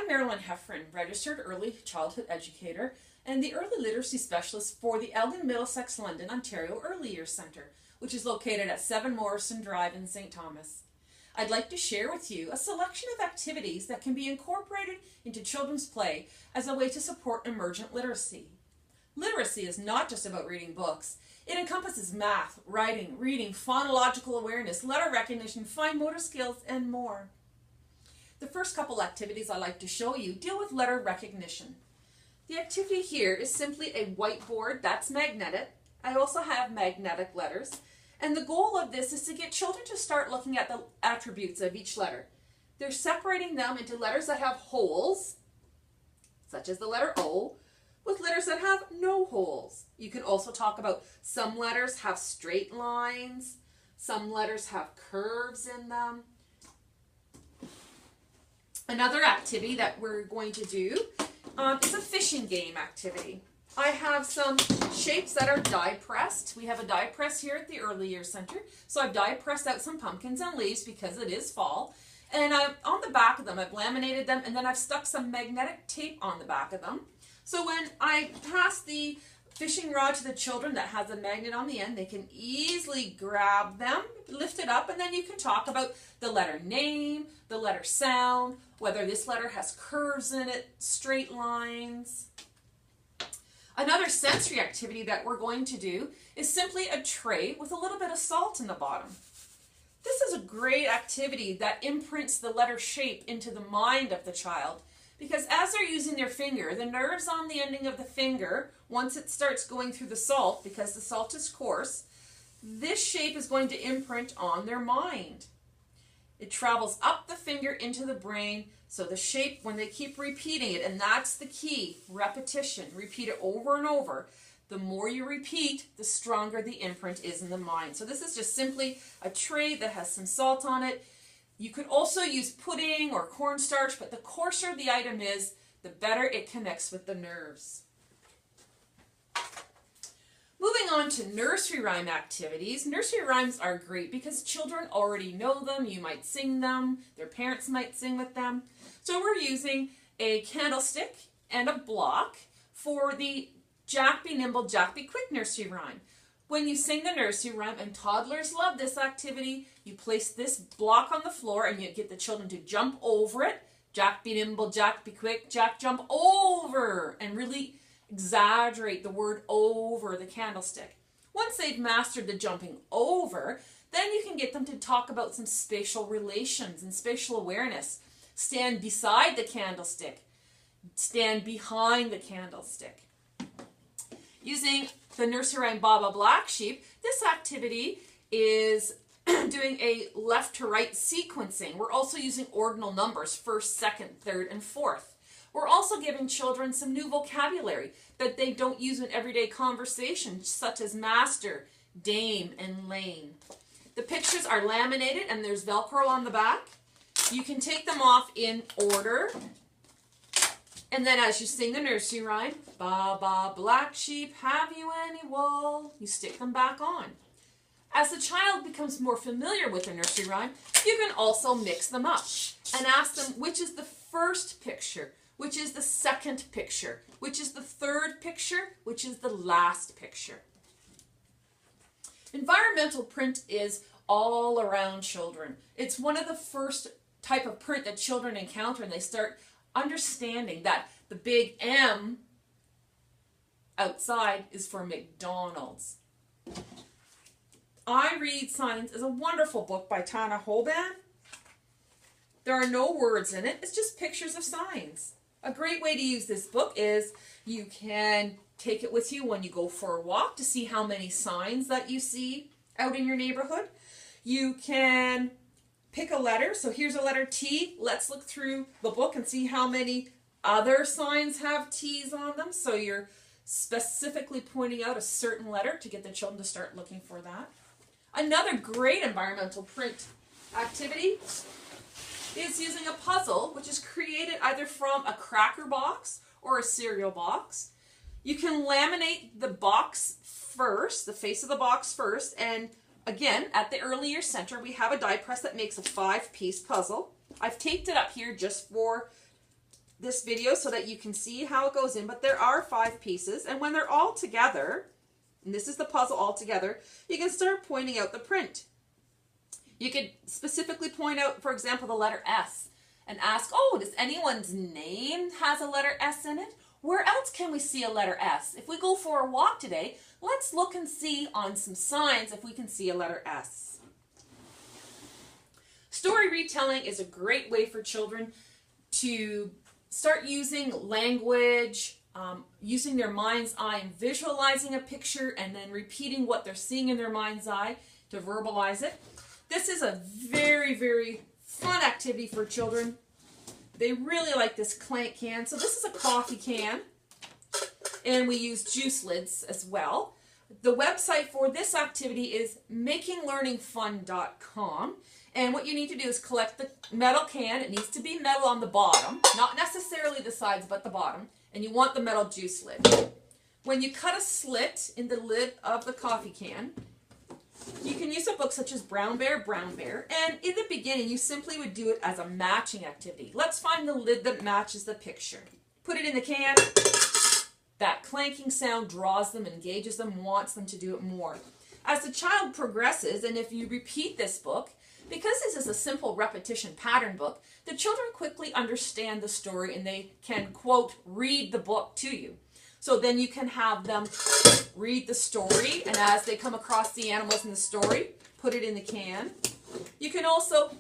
Marilyn Heffren, registered early childhood educator and the early literacy specialist for the Elgin Middlesex London, Ontario Early Years Centre, which is located at 7 Morrison Drive in St. Thomas. I'd like to share with you a selection of activities that can be incorporated into children's play as a way to support emergent literacy. Literacy is not just about reading books. It encompasses math, writing, reading, phonological awareness, letter recognition, fine motor skills, and more. The first couple activities I'd like to show you deal with letter recognition. The activity here is simply a whiteboard that's magnetic. I also have magnetic letters. And the goal of this is to get children to start looking at the attributes of each letter. They're separating them into letters that have holes, such as the letter O, with letters that have no holes. You can also talk about some letters have straight lines, some letters have curves in them. Another activity that we're going to do is a fishing game activity. I have some shapes that are die pressed. We have a die press here at the Early Years Centre. So I've die pressed out some pumpkins and leaves because it is fall. And on the back of them, I've laminated them, and then I've stuck some magnetic tape on the back of them. So when I pass the fishing rod to the children that has a magnet on the end, they can easily grab them, lift it up, and then you can talk about the letter name, the letter sound, whether this letter has curves in it, straight lines. Another sensory activity that we're going to do is simply a tray with a little bit of salt in the bottom. This is a great activity that imprints the letter shape into the mind of the child, because as they're using their finger, the nerves on the ending of the finger, once it starts going through the salt, because the salt is coarse, this shape is going to imprint on their mind. It travels up the finger into the brain, so the shape, when they keep repeating it, and that's the key, repetition, repeat it over and over. The more you repeat, the stronger the imprint is in the mind. So this is just simply a tray that has some salt on it. You could also use pudding or cornstarch, but the coarser the item is, the better it connects with the nerves. Moving on to nursery rhyme activities. Nursery rhymes are great because children already know them. You might sing them. Their parents might sing with them. So we're using a candlestick and a block for the Jack Be Nimble, Jack Be Quick nursery rhyme. When you sing the nursery rhyme, and toddlers love this activity, you place this block on the floor and you get the children to jump over it. Jack be nimble, Jack be quick, Jack jump over, and really exaggerate the word over the candlestick. Once they've mastered the jumping over, then you can get them to talk about some spatial relations and spatial awareness. Stand beside the candlestick. Stand behind the candlestick. Using the nursery rhyme Baba Black Sheep, this activity is doing a left to right sequencing. We're also using ordinal numbers, first, second, third, and fourth. We're also giving children some new vocabulary that they don't use in everyday conversation, such as master, dame, and lane. The pictures are laminated and there's Velcro on the back. You can take them off in order. And then as you sing the nursery rhyme, ba ba black sheep, have you any wool? You stick them back on. As the child becomes more familiar with the nursery rhyme, you can also mix them up and ask them which is the first picture, which is the second picture, which is the third picture, which is the last picture. Environmental print is all around children. It's one of the first type of print that children encounter, and they start understanding that the big M outside is for McDonald's. I Read Signs is a wonderful book by Tana Hoban. There are no words in it. It's just pictures of signs. A great way to use this book is you can take it with you when you go for a walk to see how many signs that you see out in your neighborhood. You can pick a letter. So here's a letter T. Let's look through the book and see how many other signs have T's on them. So you're specifically pointing out a certain letter to get the children to start looking for that. Another great environmental print activity is using a puzzle, which is created either from a cracker box or a cereal box. You can laminate the box first, the face of the box first, and again, at the Early Years Centre, we have a die press that makes a 5-piece puzzle. I've taped it up here just for this video so that you can see how it goes in, but there are 5 pieces, and when they're all together, and this is the puzzle all together, you can start pointing out the print. You could specifically point out, for example, the letter S and ask, oh, does anyone's name has a letter S in it? Where else can we see a letter S? If we go for a walk today, let's look and see on some signs if we can see a letter S. Story retelling is a great way for children to start using language, using their mind's eye and visualizing a picture and then repeating what they're seeing in their mind's eye to verbalize it. This is a very, very fun activity for children. They really like this clank can. So this is a coffee can, and we use juice lids as well. The website for this activity is makinglearningfun.com. And what you need to do is collect the metal can. It needs to be metal on the bottom, not necessarily the sides, but the bottom. And you want the metal juice lid. When you cut a slit in the lid of the coffee can, you can use a book such as Brown Bear, and in the beginning you simply would do it as a matching activity. Let's find the lid that matches the picture. Put it in the can. That clanking sound draws them, engages them, wants them to do it more. As the child progresses, and if you repeat this book, because this is a simple repetition pattern book, the children quickly understand the story and they can, quote, read the book to you. So then you can have them read the story, and as they come across the animals in the story, put it in the can. You can also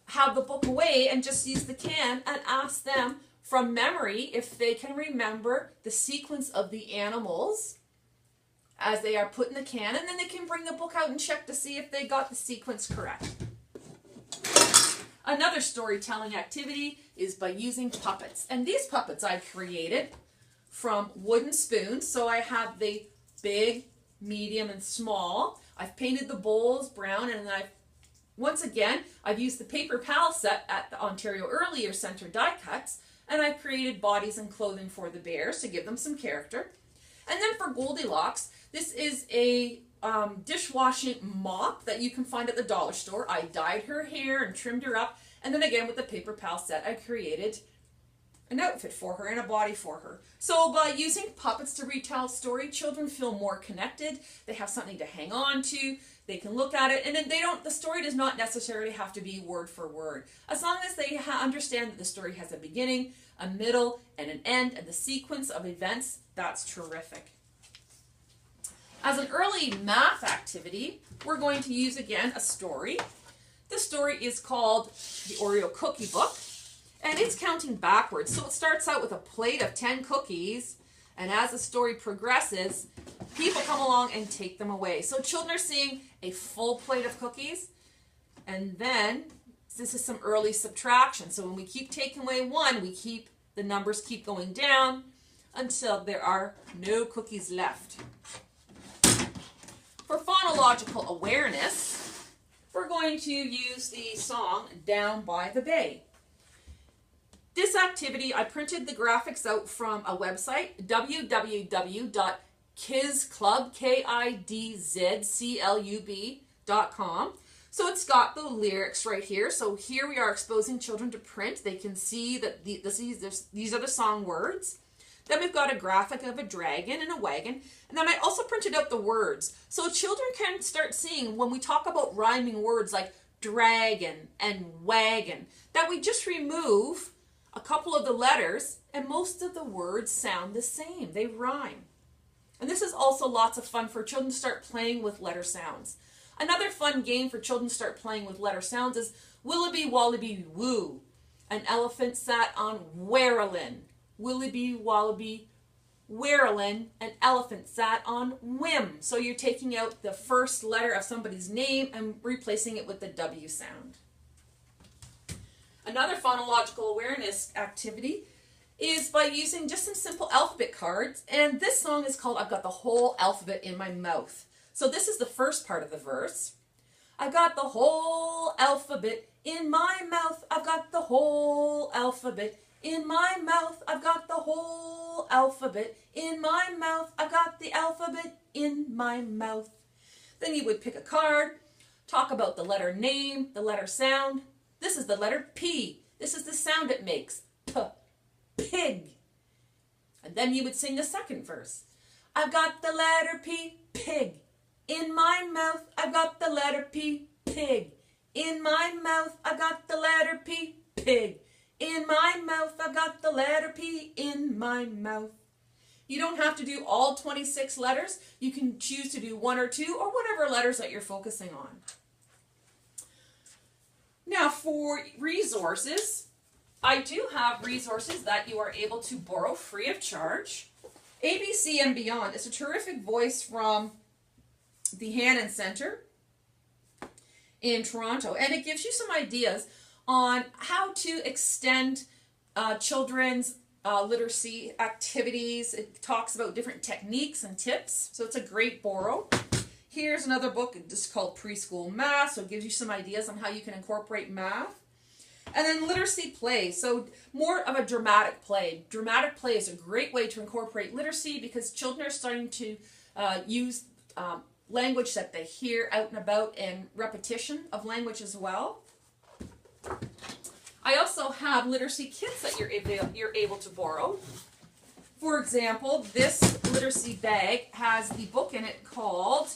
have the book away and just use the can and ask them from memory if they can remember the sequence of the animals as they are put in the can, and then they can bring the book out and check to see if they got the sequence correct. Another storytelling activity is by using puppets, and these puppets I've created from wooden spoons. So I have the big, medium, and small. I've painted the bowls brown, and then I've used the paper pal set at the Ontario Earlier Centre die cuts, and I've created bodies and clothing for the bears to give them some character. And then for Goldilocks, this is a dishwashing mop that you can find at the dollar store. I dyed her hair and trimmed her up, and then again with the paper pal set I created an outfit for her and a body for her. So by using puppets to retell a story, children feel more connected. They have something to hang on to. They can look at it, and then the story does not necessarily have to be word for word. As long as they understand that the story has a beginning, a middle, and an end, and the sequence of events, that's terrific. As an early math activity, we're going to use again a story. This story is called The Oreo Cookie Book, and it's counting backwards. So it starts out with a plate of 10 cookies, and as the story progresses, people come along and take them away. So children are seeing a full plate of cookies, and then this is some early subtraction. So when we keep taking away one, the numbers keep going down until there are no cookies left. For phonological awareness, we're going to use the song Down by the Bay. This activity, I printed the graphics out from a website, www.kidzclub.com. So it's got the lyrics right here. So here we are exposing children to print. They can see that these are the song words. Then we've got a graphic of a dragon and a wagon. And then I also printed out the words. So children can start seeing when we talk about rhyming words like dragon and wagon, that we just remove a couple of the letters and most of the words sound the same. They rhyme. And this is also lots of fun for children to start playing with letter sounds. Another fun game for children to start playing with letter sounds is Willoughby Wallaby Woo. An elephant sat on Marilyn. Willoughby Wallaby Marilyn. An elephant sat on whim. So you're taking out the first letter of somebody's name and replacing it with the W sound. Another phonological awareness activity is by using just some simple alphabet cards. And this song is called I've Got the Whole Alphabet in My Mouth. So this is the first part of the verse. I've got the whole alphabet in my mouth. I've got the whole alphabet in my mouth. I've got the whole alphabet in my mouth. I've got the alphabet in my mouth. Then you would pick a card, talk about the letter name, the letter sound. This is the letter P. This is the sound it makes. P, pig. And then you would sing the second verse. I've got the letter P, pig. In my mouth, I've got the letter P, pig. In my mouth, I've got the letter P, pig. In my mouth, I've got the letter P in my mouth. You don't have to do all 26 letters. You can choose to do one or two or whatever letters that you're focusing on. Now for resources, I do have resources that you are able to borrow free of charge. ABC and Beyond is a terrific voice from the Hannon Center in Toronto, and it gives you some ideas on how to extend children's literacy activities. It talks about different techniques and tips, so it's a great borrow. Here's another book just called Preschool Math, so it gives you some ideas on how you can incorporate math. And then literacy play, so more of a dramatic play. Dramatic play is a great way to incorporate literacy because children are starting to use language that they hear out and about and repetition of language as well. I also have literacy kits that you're able to borrow. For example, this literacy bag has the book in it called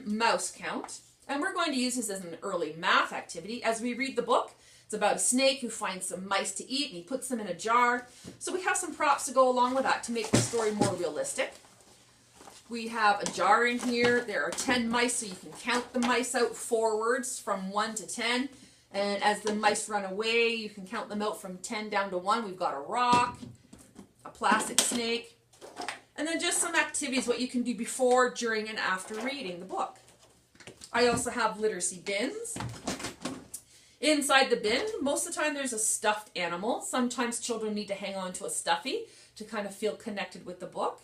Mouse Count, and we're going to use this as an early math activity. As we read the book, it's about a snake who finds some mice to eat and he puts them in a jar. So we have some props to go along with that to make the story more realistic. We have a jar in here. There are 10 mice, so you can count the mice out forwards from 1 to 10. And as the mice run away, you can count them out from 10 down to 1. We've got a rock, a plastic snake, and then just some activities, what you can do before, during, and after reading the book. I also have literacy bins. Inside the bin, most of the time there's a stuffed animal. Sometimes children need to hang on to a stuffy to kind of feel connected with the book.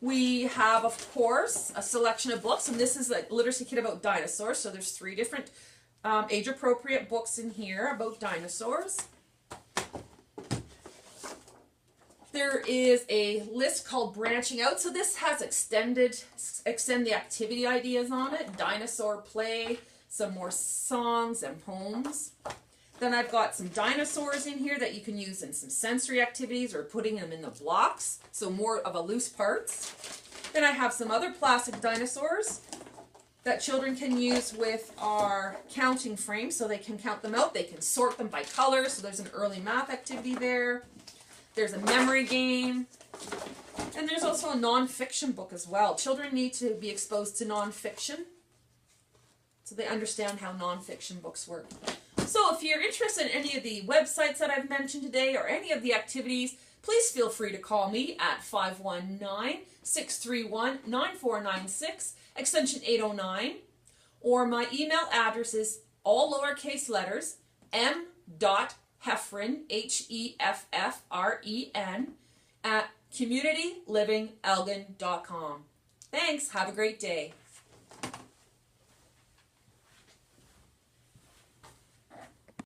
We have, of course, a selection of books, and this is a literacy kit about dinosaurs. So there's 3 different age-appropriate books in here about dinosaurs. There is a list called Branching Out. So this has extend the activity ideas on it. Dinosaur play, some more songs and poems. Then I've got some dinosaurs in here that you can use in some sensory activities or putting them in the blocks. So more of a loose parts. Then I have some other plastic dinosaurs that children can use with our counting frame, so they can count them out. They can sort them by color, so there's an early math activity there. There's a memory game. And there's also a nonfiction book as well. Children need to be exposed to nonfiction so they understand how nonfiction books work. So if you're interested in any of the websites that I've mentioned today or any of the activities, please feel free to call me at 519-631-9496, extension 809, or my email address is all lowercase letters, m.heffren, Heffren, at communitylivingelgin.com. Thanks. Have a great day.